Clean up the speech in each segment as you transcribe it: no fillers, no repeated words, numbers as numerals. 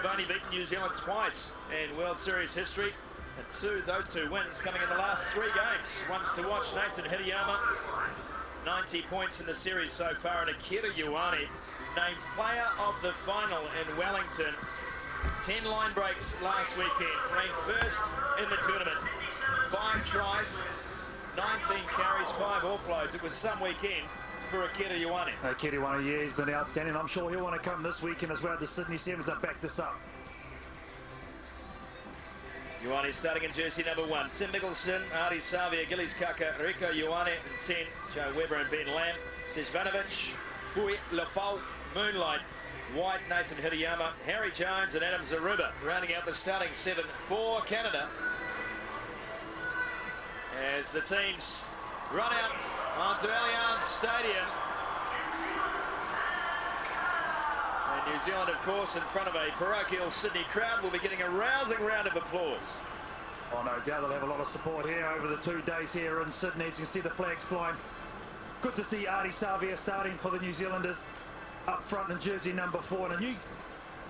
have only beaten New Zealand twice in World Series history. And those two wins coming in the last 3 games. One's to watch, Nathan Hideyama, 90 points in the series so far, and Akira Ioane named player of the final in Wellington. 10 line breaks last weekend, ranked first in the tournament. 5 tries, 19 carries, 5 offloads. It was some weekend for Akira Ioane. Akira Ioane, yeah, he's been outstanding. I'm sure he'll want to come this weekend as well. The Sydney Sevens to back this up. Ioane starting in jersey number 1. Tim Mickelson, Artie Savia, Gillies Kaka, Rieko Ioane in 10. Joe Webber and Ben Lamb. Sesvanovic, Fui Lafau, Moonlight, White, Nathan Hideyama, Harry Jones and Adam Zaruba rounding out the starting 7 for Canada. As the teams run out onto Allianz Stadium. And New Zealand, of course, in front of a parochial Sydney crowd, will be getting a rousing round of applause. Oh, no doubt they'll have a lot of support here over the 2 days here in Sydney. As you can see the flags flying. Good to see Artie Savia starting for the New Zealanders up front in jersey number 4. And a new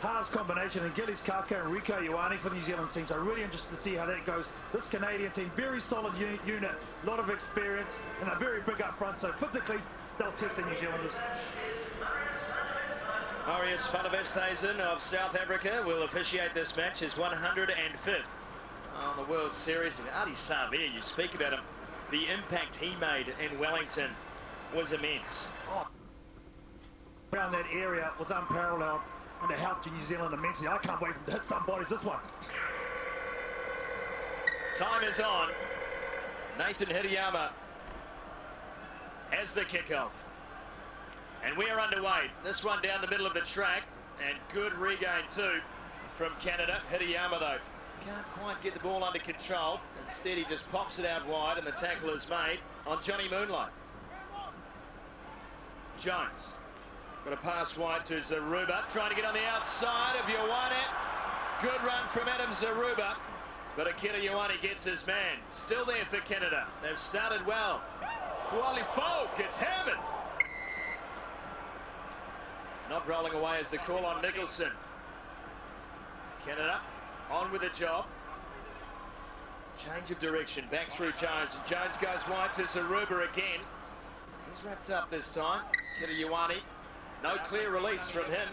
halves combination in Gillies Kaka and Rieko Ioane for the New Zealand team. So really interested to see how that goes. This Canadian team, very solid unit, a lot of experience, and they're very big up front. So physically, they'll test the New Zealanders. Marius van der Westhuizen of South Africa will officiate this match, his 105th on the World Series. And Artie Savia, you speak about him, the impact he made in Wellington was immense. Oh, around that area was unparalleled, and it helped New Zealand immensely. I can't wait for him to hit some bodies this one. Time is on. Nathan Hideyama has the kickoff. And we are underway. This one down the middle of the track, and good regain too from Canada. Hideyama though can't quite get the ball under control. Instead he just pops it out wide, and the tackle is made on Johnny Moonlight. Jones got a pass wide to Zaruba, trying to get on the outside of Ioane. Good run from Adam Zaruba, but Akira Ioane gets his man. Still there for Canada. They've started well. Fualifo gets hammered. Not rolling away as the call on Mickelson. Canada on with the job. Change of direction, back through Jones, and Jones goes wide to Zaruba again. He's wrapped up this time. Akira Ioane, no clear release from him.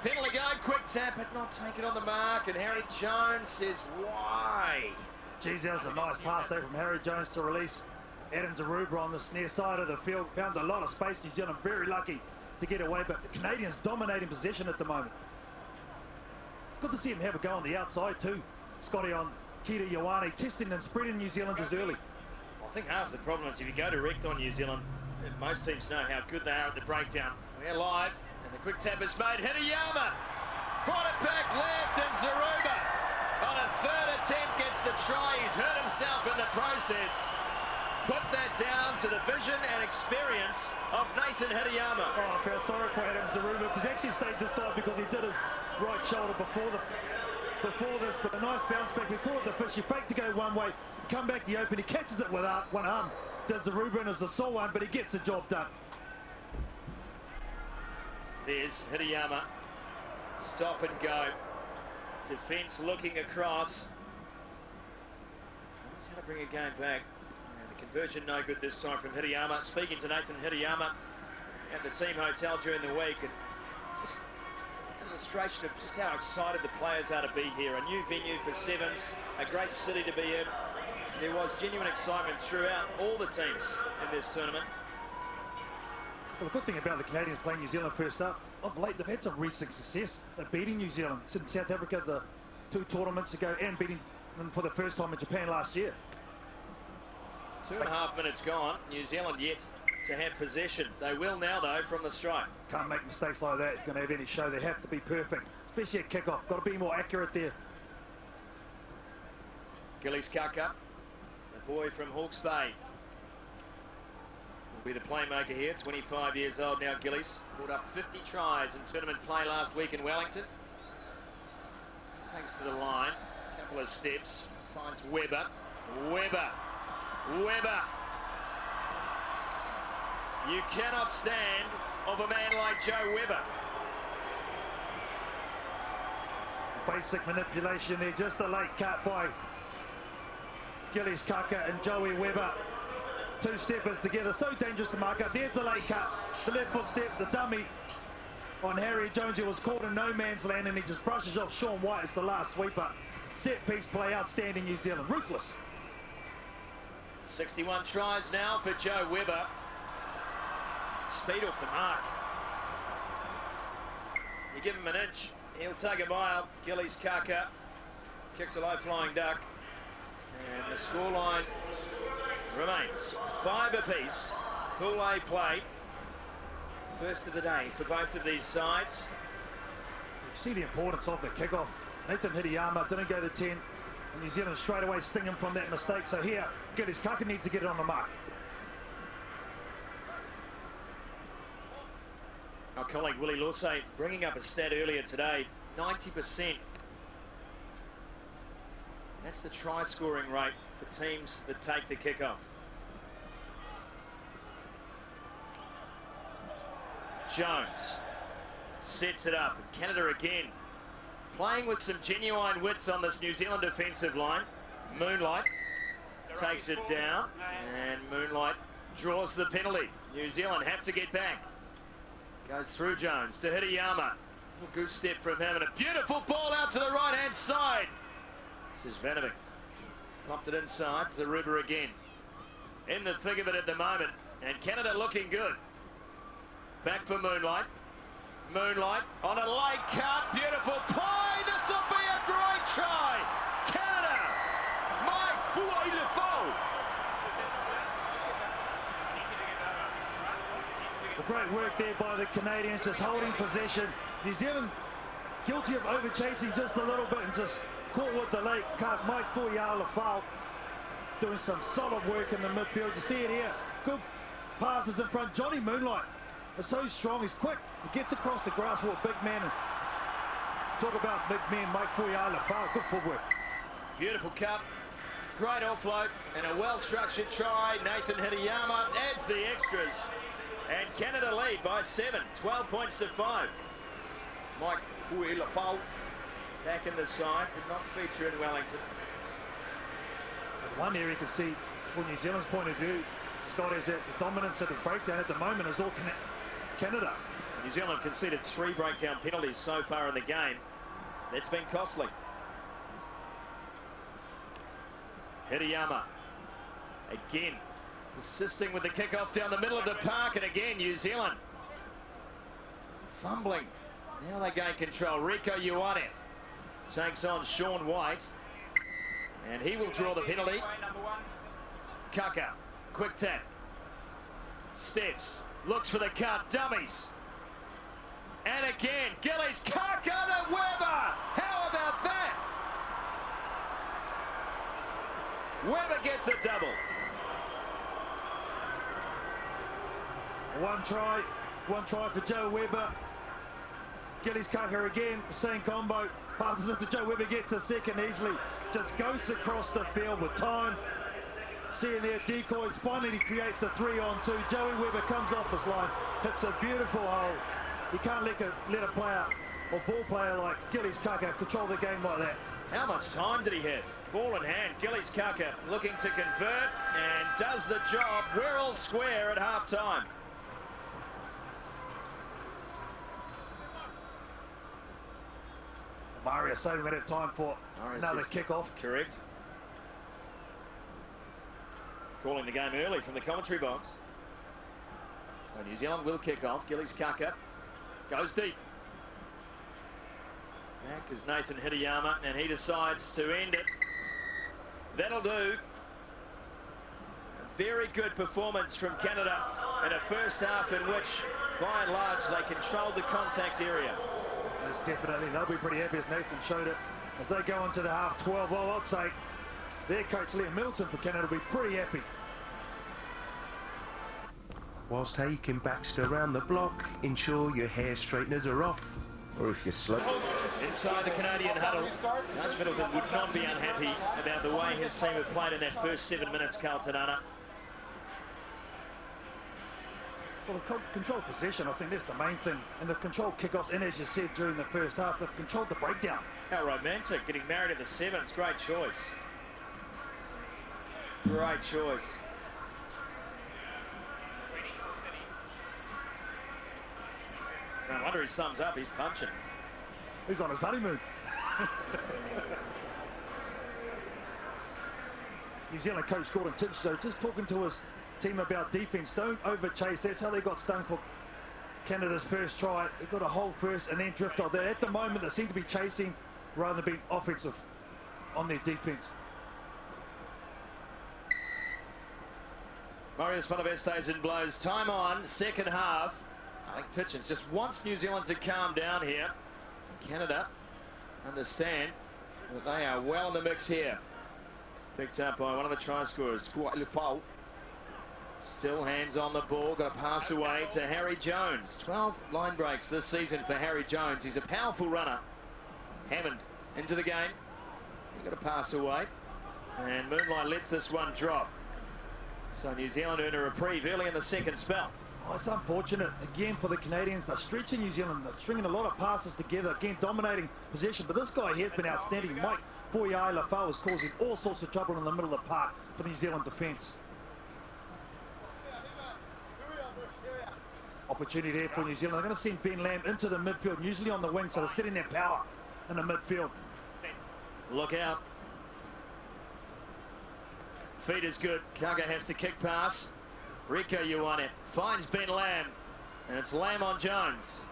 Penalty go, quick tap, but not taken on the mark, and Harry Jones says, why? Geez, that was a nice pass there from Harry Jones to release Adam Zaruba on the near side of the field. Found a lot of space. New Zealand very lucky to get away, but the Canadians dominating possession at the moment. Good to see him have a go on the outside too. Scotty on Akira Ioane, testing and spreading New Zealanders early. I think half the problem is if you go direct on New Zealand, most teams know how good they are at the breakdown. We're live, and the quick tap is made. Hideyama brought it back left, and Zaruba on a 3rd attempt gets the try. He's hurt himself in the process. Put that down to the vision and experience of Nathan Hideyama. Oh, I feel sorry for Adam Zaruba, because he actually stayed this side because he did his right shoulder before this, but a nice bounce back. We thought the fish, he faked to go one way, come back the open, he catches it with one arm. Does Zaruba and is the sole one, but he gets the job done. There's Hideyama. Stop and go. Defence looking across. Knows how to bring a game back. Conversion no good this time from Hideyama. Speaking to Nathan Hideyama at the team hotel during the week, and just an illustration of just how excited the players are to be here. A new venue for Sevens, a great city to be in. There was genuine excitement throughout all the teams in this tournament. Well, the good thing about the Canadians playing New Zealand first up, of late they've had some recent success at beating New Zealand. In South Africa the 2 tournaments ago, and beating them for the first time in Japan last year. 2.5 minutes gone. New Zealand yet to have possession. They will now, though, from the strike. Can't make mistakes like that if you're going to have any show. They have to be perfect, especially at kickoff. Got to be more accurate there. Gillies Kaka, the boy from Hawke's Bay, will be the playmaker here. 25 years old now, Gillies. Brought up 50 tries in tournament play last week in Wellington. Takes to the line. A couple of steps. Finds Webber. Webber. You cannot stand of a man like Joe Webber. Basic manipulation there, just a late cut by Gillies Kaka and Joey Weber. Two steppers together, so dangerous to mark up. There's the late cut, the left foot step, the dummy on Harry Jones, who was caught in no man's land, and he just brushes off Sean White as the last sweeper. Set piece play, outstanding New Zealand, ruthless. 61 tries now for Joe Weber. Speed off the mark. You give him an inch, he'll take a mile. Gillies Kaka kicks a low-flying duck. And the scoreline remains 5 apiece. Pool A play. First of the day for both of these sides. You see the importance of the kickoff. Nathan Hideyama didn't go to 10. And New Zealand straight away sting him from that mistake. So here, Gillies Kaka needs to get it on the mark. Our colleague Willie Lawsay bringing up a stat earlier today, 90%. That's the try scoring rate for teams that take the kickoff. Jones sets it up. Canada again playing with some genuine width on this New Zealand defensive line. Moonlight takes it down, and Moonlight draws the penalty. New Zealand have to get back. Goes through Jones to Hideyama. Good step from him, and a beautiful ball out to the right-hand side. This is Vanderbeek. Popped it inside. Zaruba again. In the thick of it at the moment, and Canada looking good. Back for Moonlight. Moonlight on a late cut. Beautiful play. This will be a great try. Canada. Mike Fuailefo. Great work there by the Canadians, just holding possession. New Zealand guilty of over-chasing just a little bit and just caught with the late cut. Mike Fuailefo doing some solid work in the midfield. You see it here. Good passes in front. Johnny Moonlight is so strong. He's quick. He gets across the grass for a big man. And talk about big man, Mike Fuailefo. Good footwork. Beautiful cut. Great offload and a well-structured try. Nathan Hideyama adds the extras. And Canada lead by 7, 12 points to 5. Mike Fuailefo back in the side, did not feature in Wellington. One area you can see from New Zealand's point of view, Scott, is that the dominance of the breakdown at the moment is all Canada. New Zealand have conceded 3 breakdown penalties so far in the game. That's been costly. Hideyama again. Persisting with the kickoff down the middle of the park, and again New Zealand fumbling. Now they gain control. Rieko Ioane takes on Sean White, and he will draw the penalty. Kaka, quick tap, steps, looks for the cut, dummies, and again Gillies Kaka to Weber. How about that? Weber gets a double. One try for Joe Weber. Gillies Kaka again, same combo. Passes it to Joe Weber, gets a second easily. Just goes across the field with time. Seeing their decoys, finally he creates the 3-on-2. Joey Weber comes off his line, hits a beautiful hole. You can't let a player or ball player like Gillies Kaka control the game like that. How much time did he have? Ball in hand, Gillies Kaka looking to convert and does the job. We're all square at half-time. Mario saving a bit of time for another kickoff. Correct. Calling the game early from the commentary box. So New Zealand will kick off. Gillies Kaka goes deep. Back is Nathan Hideyama, and he decides to end it. That'll do. A very good performance from Canada in a first half in which, by and large, they controlled the contact area. Most definitely, they'll be pretty happy, as Nathan showed it. As they go into the half 12, well, I'd say their coach Liam Middleton for Canada will be pretty happy. Whilst taking Baxter around the block, ensure your hair straighteners are off, or if you're slow. Inside the Canadian huddle, Coach Middleton would not be unhappy about the way his team have played in that first 7 minutes, Carlton Anna. Well, they've controlled possession. I think that's the main thing. And they've controlled kickoffs. And as you said during the first half, they've controlled the breakdown. How romantic. Getting married at the sevens. Great choice. Great choice. No wonder his thumbs up. He's punching. He's on his honeymoon. New Zealand coach Gordon Titchell just talking to his team about defence. Don't over-chase. That's how they got stung for Canada's first try. They got a hold first and then drift off. At the moment, they seem to be chasing rather than being offensive on their defence. Marius van der Westhuizen blows time on, second half. I think Titchens just wants New Zealand to calm down here. Canada understand that they are well in the mix here. Picked up by one of the try scorers, Fuailufau. Still hands on the ball, got a pass away to Harry Jones. 12 line breaks this season for Harry Jones. He's a powerful runner. Hammond into the game. He got a pass away. And Moonlight lets this one drop. So New Zealand earn a reprieve early in the second spell. Oh, it's unfortunate again for the Canadians. They're stretching New Zealand. They're stringing a lot of passes together. Again, dominating possession. But this guy here has been outstanding. Mike Fuailufau is causing all sorts of trouble in the middle of the park for the New Zealand defence. Opportunity there for New Zealand. They're going to send Ben Lamb into the midfield, usually on the wing, so they're setting their power in the midfield. Look out. Feet is good. Kaga has to kick pass. Rieko Ioane finds Ben Lamb, and it's Lamb on Jones.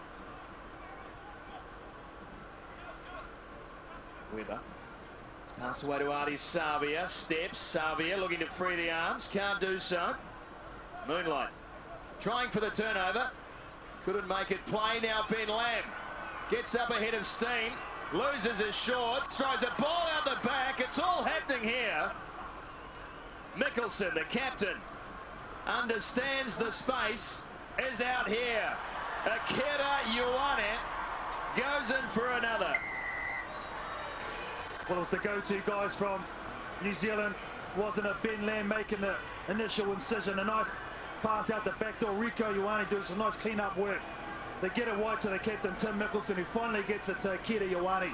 Weber. Let's pass away to Artie Savia. Steps. Savia looking to free the arms. Can't do so. Moonlight trying for the turnover. Couldn't make it play. Now Ben Lamb gets up ahead of steam. Loses his shorts. Throws a ball out the back. It's all happening here. Mickelson, the captain, understands the space, is out here. Akira Ioane goes in for another. Well, it was the go-to guys from New Zealand. Wasn't it Ben Lamb making the initial incision? A nice pass out the back door. Rieko Ioane doing some nice clean-up work. They get it wide to the captain, Tim Mickelson, who finally gets it to Akira Ioane.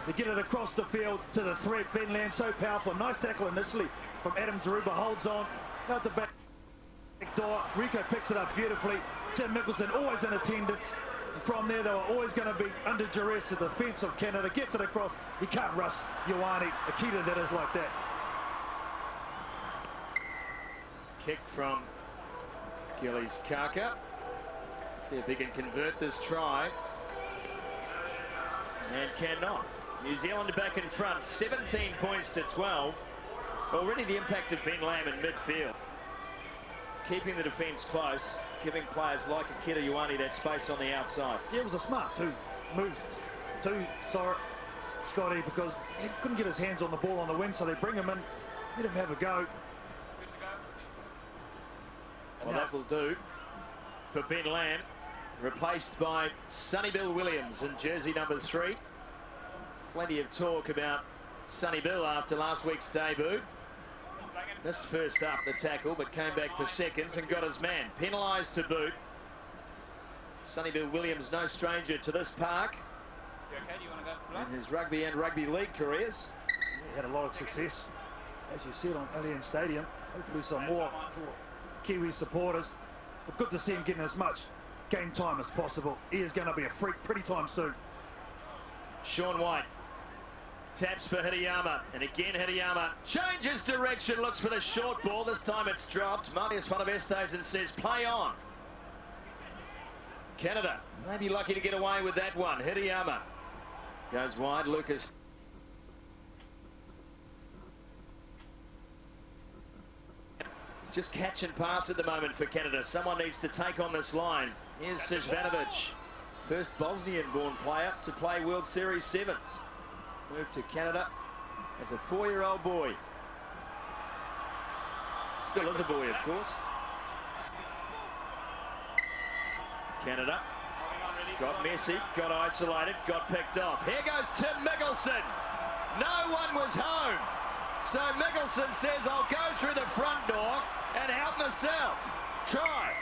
They get it across the field to the threat. Ben Lamb, so powerful. Nice tackle initially from Adam Zaruba. Holds on. Out the back door. Rieko picks it up beautifully. Tim Mickelson always in attendance. From there, they were always going to be under duress. The defence of Canada gets it across. He can't rush Ioane. Akita, that is like that. Kick from Gillies Kaka. See if he can convert this try. And cannot. New Zealand back in front, 17 points to 12. Already the impact of Ben Lamb in midfield. Keeping the defence close, giving players like Akira Ioane that space on the outside. Yeah, it was a smart two moves to Scotty, because he couldn't get his hands on the ball on the wing, so they bring him in, let him have a go. Well, that will do for Ben Lamb, replaced by Sonny Bill Williams in jersey number 3. Plenty of talk about Sonny Bill after last week's debut. Missed first up the tackle, but came back for seconds and got his man. Penalised to boot. Sonny Bill Williams, no stranger to this park. You okay? Do you want to go In his rugby and rugby league careers. He had a lot of success, as you said, on Allianz Stadium. Hopefully some more for Kiwi supporters. But good to see him getting as much game time as possible. He is going to be a freak pretty time soon. Sean White taps for Hideyama, and again Hideyama changes direction, looks for the short ball. This time it's dropped. Marius van der Westhuizen says play on. Canada may be lucky to get away with that one. Hideyama goes wide. Lucas it's just catch and pass at the moment for Canada. Someone needs to take on this line. Here's Sejvanovic, first Bosnian-born player to play World Series Sevens. Moved to Canada as a 4-year-old boy. Still is a boy, of course. Canada got messy, got isolated, got picked off. Here goes Tim Mickelson. No one was home. So Mickelson says, I'll go through the front door and help myself. Try.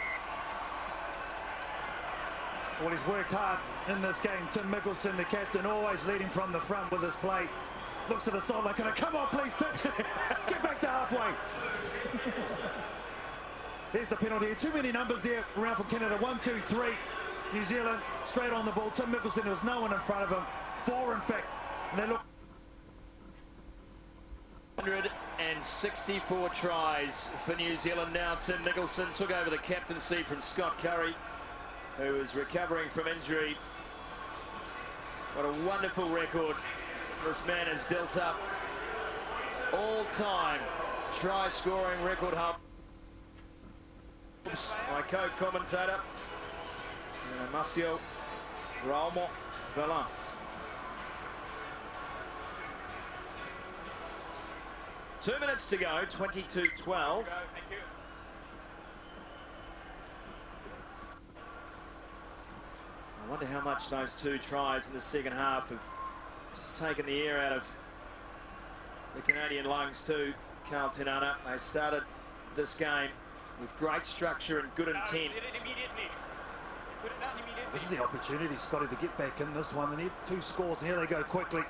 Well, he's worked hard in this game. Tim Mickelson, the captain, always leading from the front with his play. Looks to the sideline. Can I come on, please, Tim? Get back to halfway. There's the penalty. Too many numbers there around for Canada. 1, 2, 3. New Zealand straight on the ball. Tim Mickelson, there was no one in front of him. 4, in fact. And they look. 164 tries for New Zealand now. Tim Mickelson took over the captaincy from Scott Curry, who is recovering from injury. What a wonderful record this man has built up. All-time try-scoring record hub. My co-commentator, Marcio Raumo Valance. 2 minutes to go, 22-12. I wonder how much those 2 tries in the second half have just taken the air out of the Canadian lungs too. Carl Tenana, they started this game with great structure and good intent. This is the opportunity, Scotty, to get back in this one. They need 2 scores, and here they go quickly.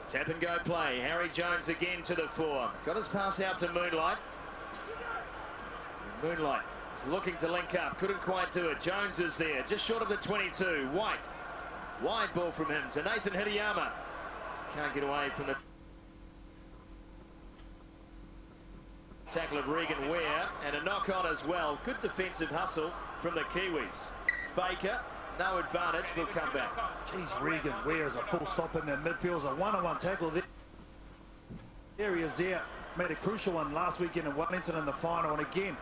Tap and go play. Harry Jones again to the fore. Got his pass out to Moonlight. And Moonlight is looking to link up. Couldn't quite do it. Jones is there, just short of the 22. White. Wide ball from him to Nathan Hideyama. Can't get away from the tackle of Regan Ware, and a knock on as well. Good defensive hustle from the Kiwis. Baker, no advantage, will come back. Geez, Regan Ware is a full stop in their midfield. A one-on-one tackle there. There he is there. Made a crucial one last weekend in Wellington in the final, and again,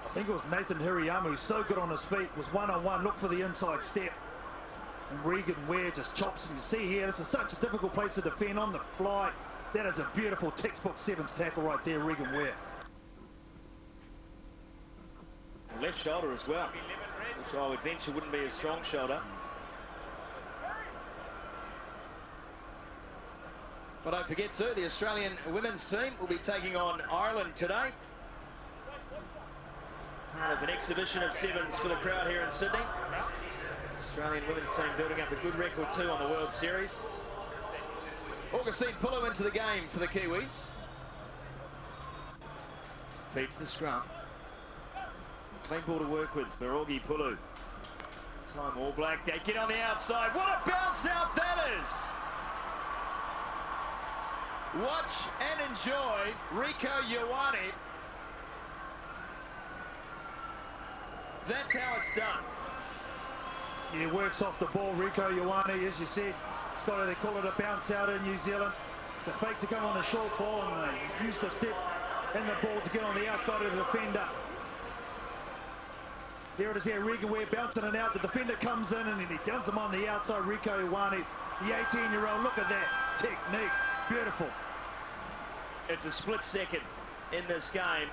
I think it was Nathan Hideyama, who's so good on his feet, was one-on-one. Look for the inside step. And Regan Ware just chops him. You see here, this is such a difficult place to defend on the fly. That is a beautiful textbook sevens tackle right there, Regan Ware. Left shoulder as well, which I would venture wouldn't be a strong shoulder. But don't forget too, the Australian women's team will be taking on Ireland today. Part of an exhibition of sevens for the crowd here in Sydney. Australian women's team building up a good record too on the World Series. Augustine Pulu into the game for the Kiwis. Feeds the scrum. Clean ball to work with for Augie Pulu. Time All Black, they get on the outside. What a bounce out that is! Watch and enjoy Rieko Ioane. That's how it's done. He works off the ball, Rieko Ioane, as you said. Scotty, they call it a bounce out in New Zealand. The fake to come on the short ball, and they use the step and the ball to get on the outside of the defender. There it is here, Regan Ware bouncing it out. The defender comes in and he does him on the outside. Rieko Ioane, the 18-year-old, look at that technique, beautiful. It's a split second in this game,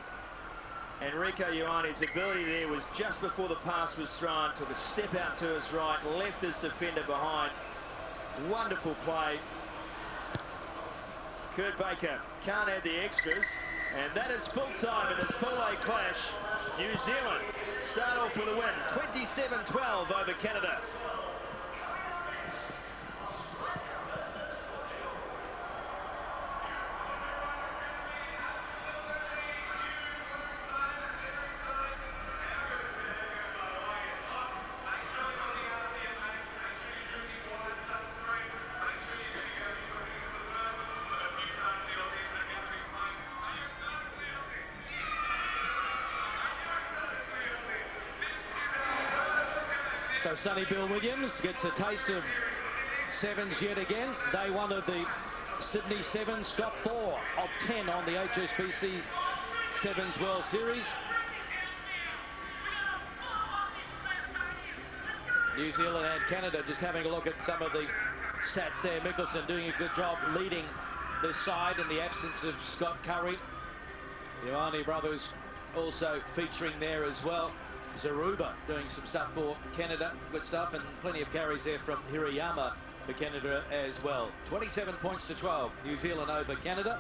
and Rieko Ioane's ability there was just before the pass was thrown, took a step out to his right, left his defender behind. Wonderful play. Kurt Baker can't add the extras, and that is full time in this Pool A clash. New Zealand start off with a win, 27-12 over Canada. So Sonny Bill Williams gets a taste of sevens yet again. Day one of the Sydney Sevens, got 4 of 10 on the HSBC Sevens World Series. New Zealand and Canada just having a look at some of the stats there. Mickelson doing a good job leading this side in the absence of Scott Curry. The Ioane brothers also featuring there as well. Zaruba doing some stuff for Canada, good stuff, and plenty of carries there from Hideyama for Canada as well. 27 points to 12, New Zealand over Canada.